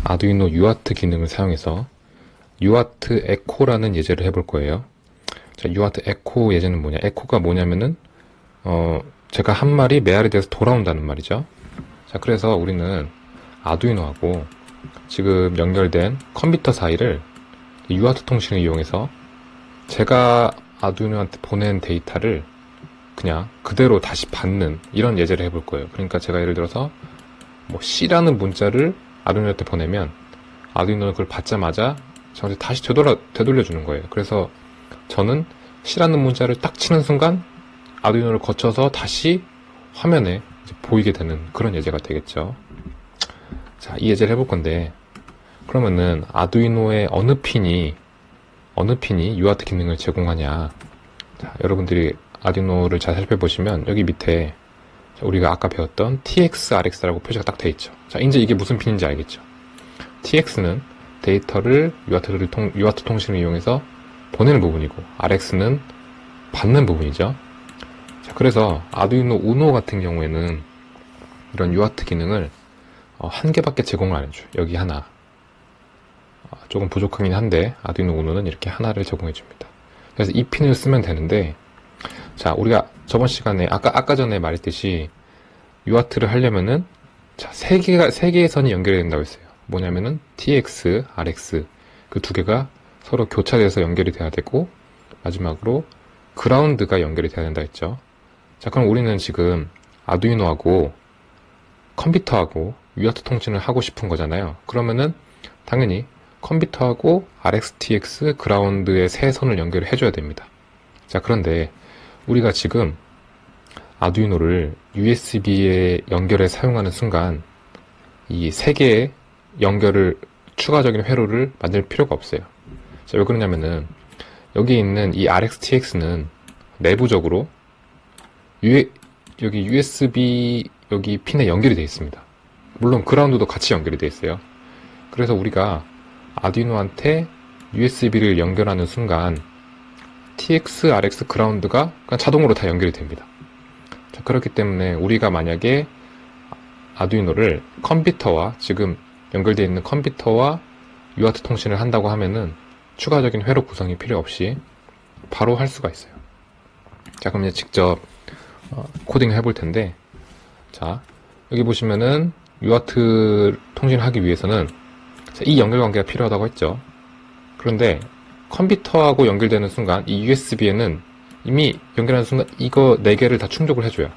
아두이노 UART 기능을 사용해서 UART 에코라는 예제를 해볼 거예요. 자, UART 에코 예제는 뭐냐? 에코가 뭐냐면은 제가 한 말이 메아리 돼서 돌아온다는 말이죠. 자, 그래서 우리는 아두이노하고 지금 연결된 컴퓨터 사이를 UART 통신을 이용해서 제가 아두이노한테 보낸 데이터를 그냥 그대로 다시 받는 이런 예제를 해볼 거예요. 그러니까 제가 예를 들어서 뭐 C라는 문자를 아두이노한테 보내면 아두이노는 그걸 받자마자 저한테 다시 되돌려주는 거예요. 그래서 저는 C라는 문자를 딱 치는 순간 아두이노를 거쳐서 다시 화면에 이제 보이게 되는 그런 예제가 되겠죠. 자, 이 예제를 해볼 건데, 그러면은 아두이노의 어느 핀이 UART 기능을 제공하냐. 자, 여러분들이 아두이노를 잘 살펴보시면 여기 밑에 우리가 아까 배웠던 TX, RX라고 표시가 딱 돼 있죠. 자, 이제 이게 무슨 핀인지 알겠죠? TX는 데이터를 UART 통신을 이용해서 보내는 부분이고, RX는 받는 부분이죠. 자, 그래서 아두이노 우노 같은 경우에는 이런 UART 기능을 한 개밖에 제공을 안 해줘요. 여기 하나. 조금 부족하긴 한데 아두이노 우노는 이렇게 하나를 제공해 줍니다. 그래서 이 핀을 쓰면 되는데, 자, 우리가 저번 시간에 아까 전에 말했듯이 UART를 하려면은 자, 세 개의 선이 연결이 된다고 했어요. 뭐냐면은 TX, RX 그 두 개가 서로 교차돼서 연결이 돼야 되고, 마지막으로 그라운드가 연결이 돼야 된다 했죠. 자, 그럼 우리는 지금 아두이노하고 컴퓨터하고 UART 통신을 하고 싶은 거잖아요. 그러면은 당연히 컴퓨터하고 RxTX 그라운드의 세 선을 연결을 해줘야 됩니다. 자, 그런데 우리가 지금 아두이노를 USB에 연결해 사용하는 순간 이 세 개의 연결을 추가적인 회로를 만들 필요가 없어요. 자, 왜 그러냐면은 여기 있는 이 RxTX는 내부적으로 여기 USB 여기 핀에 연결이 되어 있습니다. 물론 그라운드도 같이 연결이 되어 있어요. 그래서 우리가 아두이노한테 USB를 연결하는 순간 TX, RX 그라운드가 그냥 자동으로 다 연결이 됩니다. 자, 그렇기 때문에 우리가 만약에 아두이노를 컴퓨터와 지금 연결되어 있는 컴퓨터와 UART 통신을 한다고 하면은 추가적인 회로 구성이 필요 없이 바로 할 수가 있어요. 자, 그럼 이제 직접 코딩을 해볼 텐데, 자, 여기 보시면은 UART 통신을 하기 위해서는 이 연결 관계가 필요하다고 했죠. 그런데 컴퓨터하고 연결되는 순간 이 USB에는 이미 연결하는 순간 이거 4개를 다 충족을 해줘요.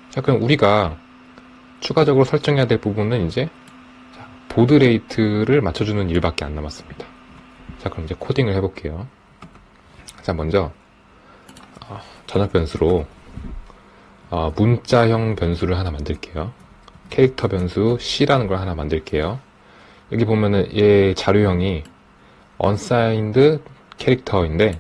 자, 그럼 우리가 추가적으로 설정해야 될 부분은 이제 보드 레이트를 맞춰주는 일밖에 안 남았습니다. 자, 그럼 이제 코딩을 해볼게요. 자, 먼저 전압 변수로 문자형 변수를 하나 만들게요. 캐릭터 변수 C라는 걸 하나 만들게요. 여기 보면은 얘 자료형이 unsigned 캐릭터인데,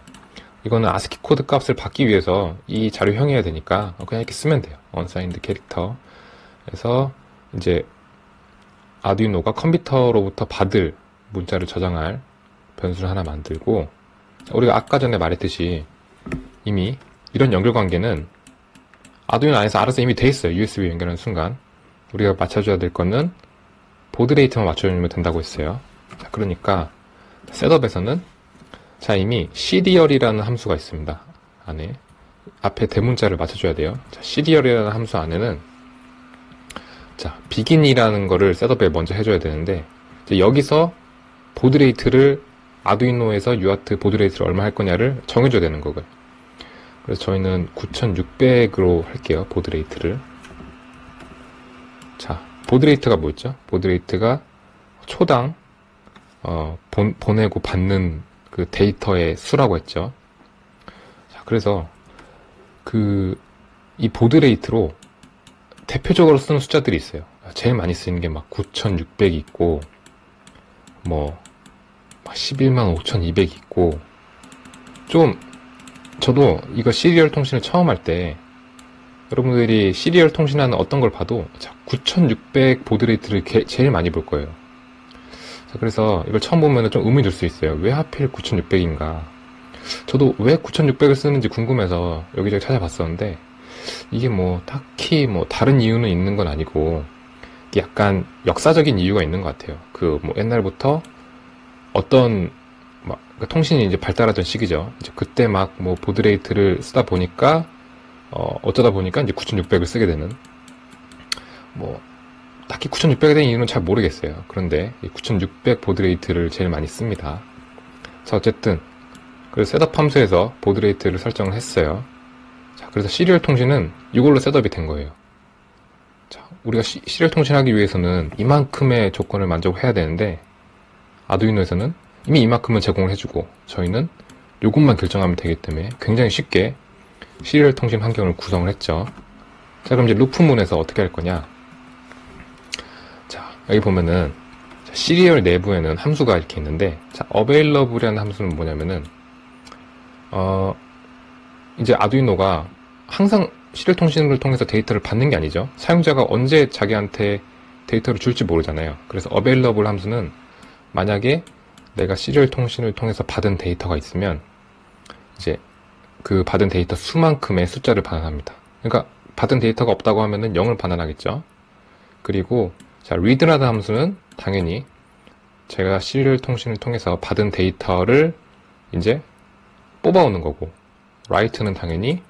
이거는 아스키 코드 값을 받기 위해서 이 자료형이어야 되니까 그냥 이렇게 쓰면 돼요. unsigned 캐릭터. 그래서 이제 아두이노가 컴퓨터로부터 받을 문자를 저장할 변수를 하나 만들고, 우리가 아까 전에 말했듯이 이미 이런 연결 관계는 아두이노 안에서 알아서 이미 돼 있어요. USB 연결하는 순간 우리가 맞춰줘야 될 거는 보드 레이트만 맞춰주면 된다고 했어요. 자, 그러니까 셋업에서는 자, 이미 시리얼이라는 함수가 있습니다. 안에 앞에 대문자를 맞춰줘야 돼요. 자, 시리얼이라는 함수 안에는 자, 비긴이라는 거를 셋업에 먼저 해줘야 되는데, 이제 여기서 보드 레이트를 아두이노에서 UART 보드 레이트를 얼마 할 거냐를 정해줘야 되는 거고요. 그래서 저희는 9600으로 할게요. 보드 레이트를. 자, 보드 레이트가 뭐였죠? 보드 레이트가 초당 보내고 받는 그 데이터의 수라고 했죠. 자, 그래서 이 보드 레이트로 대표적으로 쓰는 숫자들이 있어요. 제일 많이 쓰이는 게 막 9600이 있고, 뭐 115,200이 있고, 좀 저도 이거 시리얼 통신을 처음 할 때 여러분들이 시리얼 통신하는 어떤 걸 봐도 9600 보드 레이트를 제일 많이 볼 거예요. 자, 그래서 이걸 처음 보면 좀 의문이 들 수 있어요. 왜 하필 9600인가? 저도 왜 9600을 쓰는지 궁금해서 여기저기 찾아봤었는데, 이게 뭐 딱히 뭐 다른 이유는 있는 건 아니고, 이게 약간 역사적인 이유가 있는 것 같아요. 그 뭐 옛날부터 어떤 막 그러니까 통신이 이제 발달하던 시기죠. 이제 그때 막 뭐 보드레이트를 쓰다 보니까 어쩌다 보니까 이제 9600을 쓰게 되는, 뭐 딱히 9600에 대한 이유는 잘 모르겠어요. 그런데 이 9600 보드레이트를 제일 많이 씁니다. 자, 어쨌든 그래서 셋업 함수에서 보드레이트를 설정을 했어요. 자, 그래서 시리얼 통신은 이걸로 셋업이 된 거예요. 자, 우리가 시리얼 통신하기 위해서는 이만큼의 조건을 만족해야 되는데 아두이노에서는 이미 이만큼은 제공을 해주고 저희는 이것만 결정하면 되기 때문에 굉장히 쉽게 시리얼 통신 환경을 구성을 했죠. 자, 그럼 이제 루프문에서 어떻게 할 거냐? 자, 여기 보면은 시리얼 내부에는 함수가 이렇게 있는데, 자, available이라는 함수는 뭐냐면은 이제 아두이노가 항상 시리얼 통신을 통해서 데이터를 받는 게 아니죠. 사용자가 언제 자기한테 데이터를 줄지 모르잖아요. 그래서 available 함수는 만약에 내가 시리얼 통신을 통해서 받은 데이터가 있으면 이제 그 받은 데이터 수만큼의 숫자를 반환합니다. 그러니까 받은 데이터가 없다고 하면은 0을 반환하겠죠. 그리고 자, read라는 함수는 당연히 제가 시리얼 통신을 통해서 받은 데이터를 이제 뽑아오는 거고, write는 당연히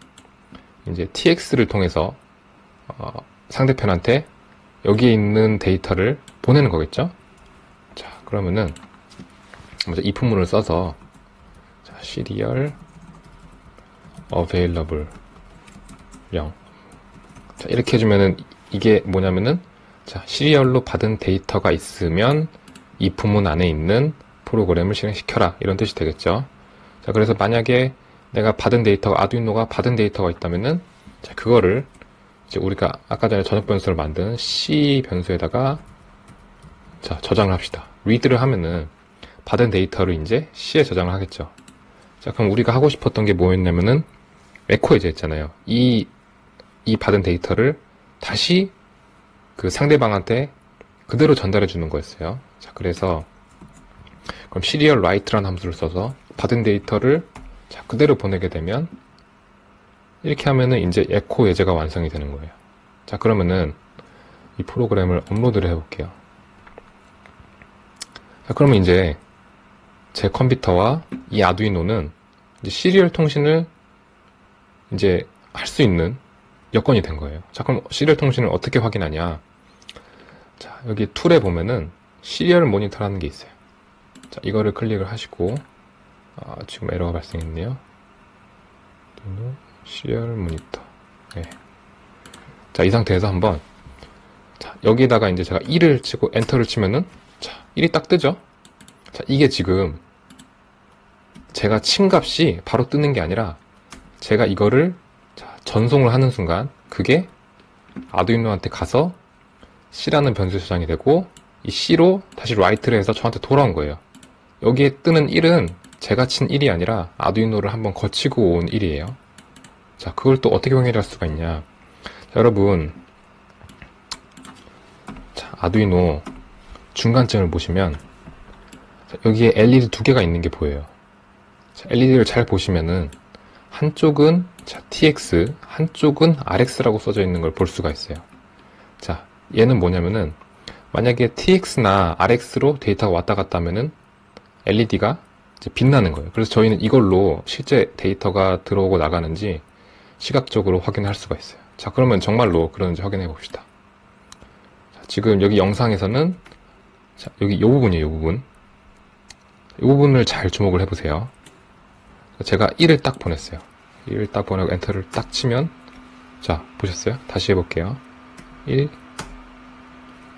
이제 tx를 통해서 상대편한테 여기에 있는 데이터를 보내는 거겠죠. 자, 그러면은 먼저 if문을 써서 자, serial available 0. 자, 이렇게 해주면은 이게 뭐냐면은 자, 시리얼로 받은 데이터가 있으면 if문 안에 있는 프로그램을 실행시켜라, 이런 뜻이 되겠죠. 자, 그래서 만약에 내가 받은 데이터가, 아두이노가 받은 데이터가 있다면은 자, 그거를 이제 우리가 아까 전에 전역 변수를 만든 C 변수에다가 자, 저장을 합시다. read를 하면은 받은 데이터를 이제 C에 저장을 하겠죠. 자, 그럼 우리가 하고 싶었던 게 뭐였냐면은 에코 예제했잖아요. 이 받은 데이터를 다시 그 상대방한테 그대로 전달해 주는 거였어요. 자, 그래서 그럼 serial write라는 함수를 써서 받은 데이터를 자, 그대로 보내게 되면 이렇게 하면은 이제 에코 예제가 완성이 되는 거예요. 자, 그러면은 이 프로그램을 업로드를 해볼게요. 자, 그러면 이제 제 컴퓨터와 이 아두이노는 이제 시리얼 통신을 이제 할 수 있는 여건이 된 거예요. 자, 그럼 시리얼 통신을 어떻게 확인하냐? 자, 여기 툴에 보면은 시리얼 모니터라는 게 있어요. 자, 이거를 클릭을 하시고 지금 에러가 발생했네요. 시리얼 모니터. 네. 자, 이 상태에서 한번 자, 여기다가 이제 제가 1을 치고 엔터를 치면은 자, 1이 딱 뜨죠? 자, 이게 지금 제가 친 값이 바로 뜨는 게 아니라 제가 이거를 자, 전송을 하는 순간 그게 아두이노한테 가서 C라는 변수에 저장이 되고 이 C로 다시 write를 해서 저한테 돌아온 거예요. 여기에 뜨는 1은 제가 친 1이 아니라 아두이노를 한번 거치고 온 1이에요. 자, 그걸 또 어떻게 확인할 수가 있냐? 자, 여러분, 자, 아두이노 중간점을 보시면 자, 여기에 LED 두 개가 있는 게 보여요. 자, LED를 잘 보시면은 한쪽은 자, TX, 한쪽은 RX라고 써져 있는 걸 볼 수가 있어요. 자, 얘는 뭐냐면은 만약에 TX나 RX로 데이터가 왔다 갔다 하면은 LED가 이제 빛나는 거예요. 그래서 저희는 이걸로 실제 데이터가 들어오고 나가는지 시각적으로 확인할 수가 있어요. 자, 그러면 정말로 그러는지 확인해 봅시다. 자, 지금 여기 영상에서는 자, 여기 이 부분이에요. 이 부분. 이 부분을 잘 주목을 해보세요. 제가 1을 딱 보냈어요. 1을 딱 보내고 엔터를 딱 치면 자, 보셨어요? 다시 해볼게요. 1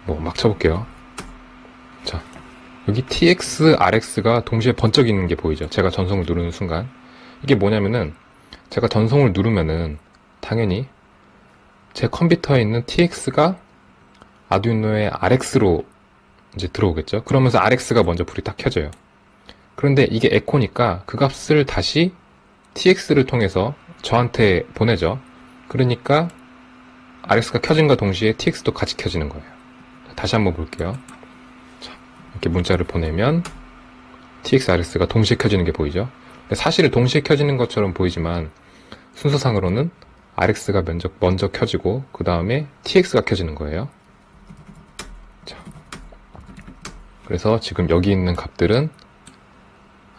뭐 막 쳐볼게요. 자, 여기 TX, RX가 동시에 번쩍 있는 게 보이죠? 제가 전송을 누르는 순간 이게 뭐냐면은 제가 전송을 누르면은 당연히 제 컴퓨터에 있는 TX가 아두이노의 RX로 이제 들어오겠죠? 그러면서 RX가 먼저 불이 딱 켜져요. 그런데 이게 에코니까 그 값을 다시 TX를 통해서 저한테 보내죠. 그러니까 RX가 켜진과 동시에 TX도 같이 켜지는 거예요. 다시 한번 볼게요. 자, 이렇게 문자를 보내면 TX, RX가 동시에 켜지는 게 보이죠. 사실 동시에 켜지는 것처럼 보이지만 순서상으로는 RX가 먼저 켜지고 그 다음에 TX가 켜지는 거예요. 그래서 지금 여기 있는 값들은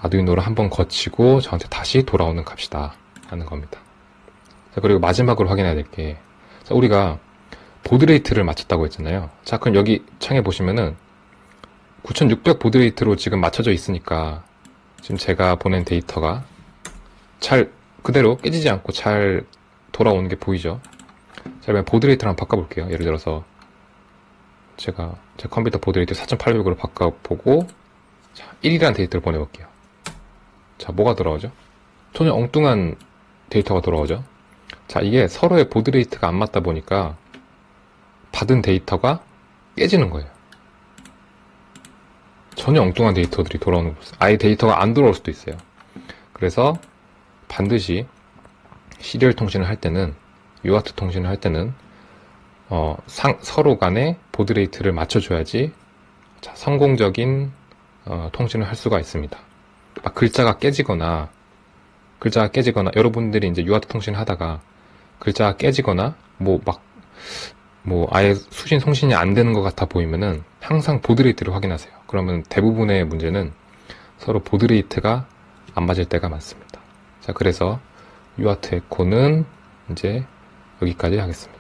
아두이노를 한번 거치고 저한테 다시 돌아오는 값이다 하는 겁니다. 자, 그리고 마지막으로 확인해야 될 게, 우리가 보드레이트를 맞췄다고 했잖아요. 자, 그럼 여기 창에 보시면은 9600 보드레이트로 지금 맞춰져 있으니까 지금 제가 보낸 데이터가 잘 그대로 깨지지 않고 잘 돌아오는 게 보이죠. 자, 그러면 보드레이트를 한번 바꿔볼게요. 예를 들어서 제가 제 컴퓨터 보드레이트 4800으로 바꿔보고, 자, 1이라는 데이터를 보내볼게요. 자, 뭐가 돌아오죠? 전혀 엉뚱한 데이터가 돌아오죠. 자, 이게 서로의 보드레이트가 안 맞다 보니까 받은 데이터가 깨지는 거예요. 전혀 엉뚱한 데이터들이 돌아오는 거예요. 아예 데이터가 안 돌아올 수도 있어요. 그래서 반드시 시리얼 통신을 할 때는, UART 통신을 할 때는 서로 간에 보드레이트를 맞춰줘야지 성공적인 통신을 할 수가 있습니다. 막 글자가 깨지거나 여러분들이 이제 UART 통신을 하다가 글자가 깨지거나 아예 수신 송신이 안 되는 것 같아 보이면은 항상 보드레이트를 확인하세요. 그러면 대부분의 문제는 서로 보드레이트가 안 맞을 때가 많습니다. 자, 그래서 UART 에코는 이제 여기까지 하겠습니다.